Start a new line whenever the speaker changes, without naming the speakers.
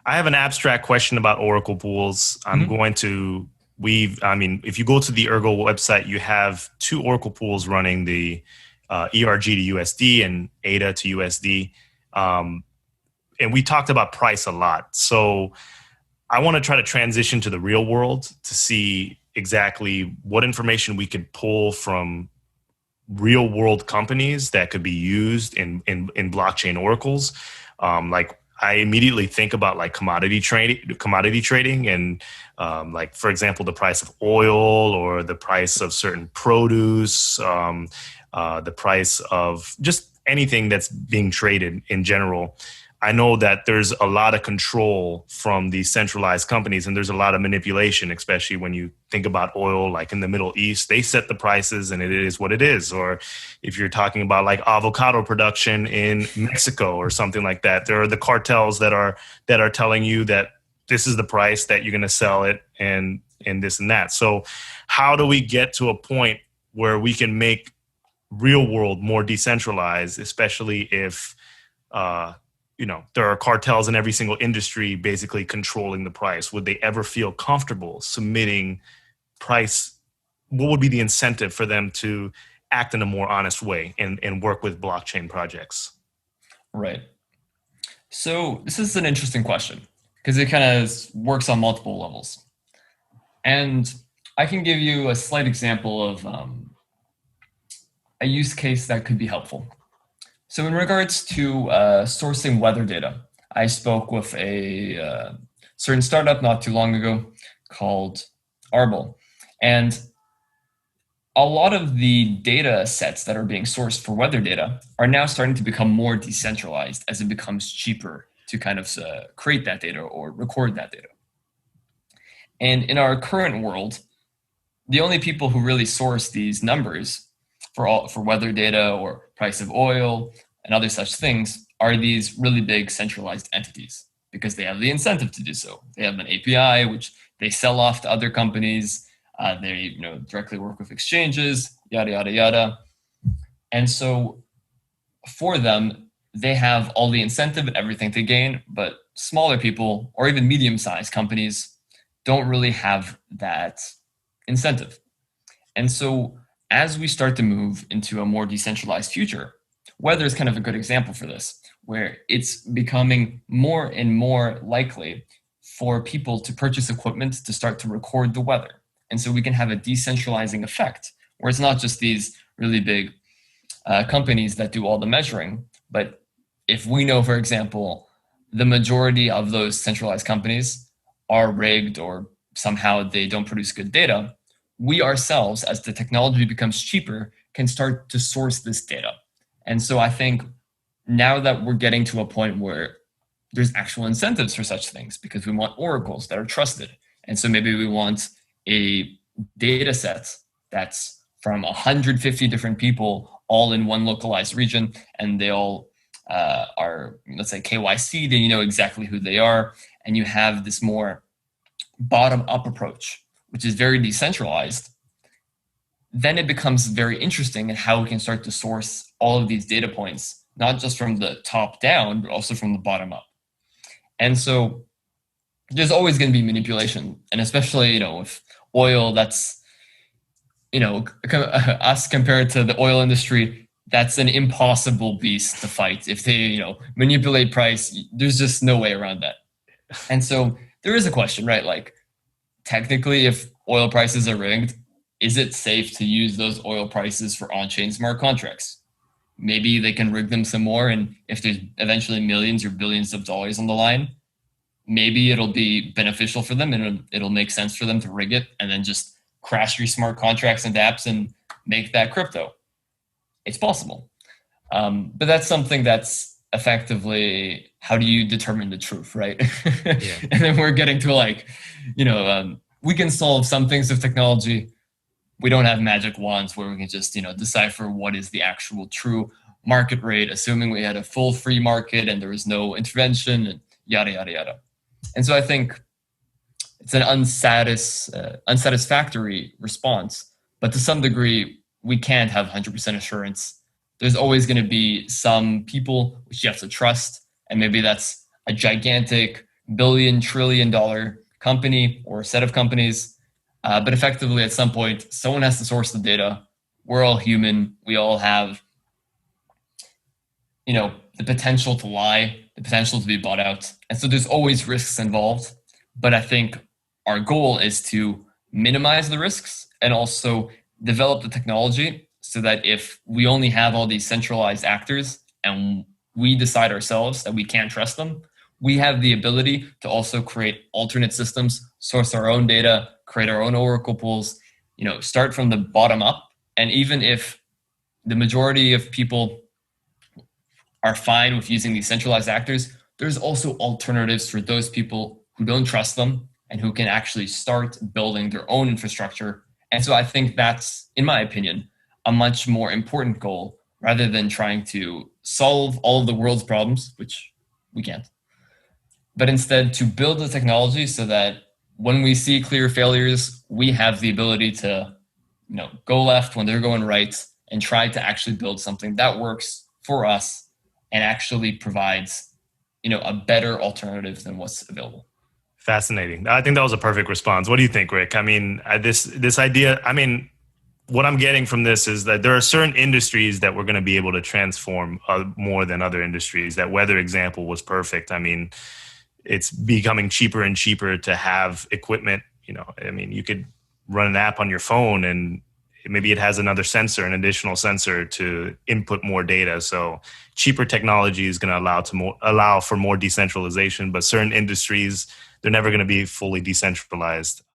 I have an abstract question about Oracle pools.
Mhm.
If you go to the Ergo website, you have two Oracle pools running, the ERG to USD and ADA to USD. Um, and we talked about price a lot. So I want to try to transition to the real world to see exactly what information we could pull from real world companies that could be used in blockchain oracles. Like I immediately think about like commodity trading, and like for example, the price of oil or the price of certain produce, the price of just anything that's being traded in general. I know that there's a lot of control from these centralized companies, and there's a lot of manipulation, especially when you think about oil, like in the Middle East, they set the prices and it is what it is. Or if you're talking about like avocado production in Mexico or something like that, there are the cartels that are telling you that this is the price that you're going to sell it, and this and that. So how do we get to a point where we can make real world more decentralized, especially if uh, there are cartels in every single industry basically controlling the price? Would they ever feel comfortable submitting price? What would be the incentive for them to act in a more honest way and work with blockchain projects?
Right. So this is an interesting question because it kind of works on multiple levels. And I can give you a slight example of a use case that could be helpful. So in regards to sourcing weather data, I spoke with a certain startup not too long ago called Arbol. And a lot of the data sets that are being sourced for weather data are now starting to become more decentralized as it becomes cheaper to kind of create that data or record that data. And in our current world, the only people who really source these numbers for weather data or price of oil and other such things are these really big centralized entities because they have the incentive to do so. They have an API which they sell off to other companies. They directly work with exchanges, yada yada yada. And so for them, they have all the incentive and everything to gain, but smaller people or even medium-sized companies don't really have that incentive. And so as we start to move into a more decentralized future, weather is kind of a good example for this, where it's becoming more and more likely for people to purchase equipment to start to record the weather. And so we can have a decentralizing effect where it's not just these really big companies that do all the measuring, but if we know, for example, the majority of those centralized companies are rigged or somehow they don't produce good data, we ourselves, as the technology becomes cheaper, can start to source this data. And so I think now that we're getting to a point where there's actual incentives for such things because we want oracles that are trusted. And so maybe we want a data set that's from 150 different people all in one localized region, and they all are, let's say, KYC'd, and you know exactly who they are, and you have this more bottom-up approach, which is very decentralized. Then it becomes very interesting in how we can start to source all of these data points, not just from the top down, but also from the bottom up. And so there's always going to be manipulation, and especially with oil, that's us compared to the oil industry, that's an impossible beast to fight. If they manipulate price, there's just no way around that. And so there is a question, right? Like, technically, if oil prices are rigged, is it safe to use those oil prices for on-chain smart contracts? Maybe they can rig them some more, and if there's eventually millions or billions of dollars on the line, maybe it'll be beneficial for them, and it'll make sense for them to rig it and then just crash your smart contracts and dApps and make that crypto. It's possible. But that's something that's effectively, how do you determine the truth, right?
Yeah.
And then we're getting to we can solve some things with technology. We don't have magic wands where we can just, decipher what is the actual true market rate, assuming we had a full free market and there was no intervention and yada, yada, yada. And so I think it's an unsatisfactory response, but to some degree, we can't have 100% assurance. There's always going to be some people which you have to trust, and maybe that's a gigantic billion, trillion dollar company or set of companies. But effectively, at some point, someone has to source the data. We're all human. We all have, the potential to lie, the potential to be bought out. And so there's always risks involved. But I think our goal is to minimize the risks and also develop the technology so that if we only have all these centralized actors and we decide ourselves that we can't trust them, we have the ability to also create alternate systems, source our own data, create our own Oracle pools, start from the bottom up. And even if the majority of people are fine with using these centralized actors, there's also alternatives for those people who don't trust them and who can actually start building their own infrastructure. And so I think that's, in my opinion, a much more important goal rather than trying to solve all of the world's problems, which we can't, but instead to build the technology so that when we see clear failures, we have the ability to, go left when they're going right and try to actually build something that works for us and actually provides, a better alternative than what's available.
Fascinating. I think that was a perfect response. What do you think, Rick? I mean, this idea, I mean, what I'm getting from this is that there are certain industries that we're going to be able to transform more than other industries. That weather example was perfect. I mean, it's becoming cheaper and cheaper to have equipment. I mean, you could run an app on your phone and maybe it has another sensor, an additional sensor to input more data. So cheaper technology is going to allow for more decentralization, but certain industries, they're never going to be fully decentralized.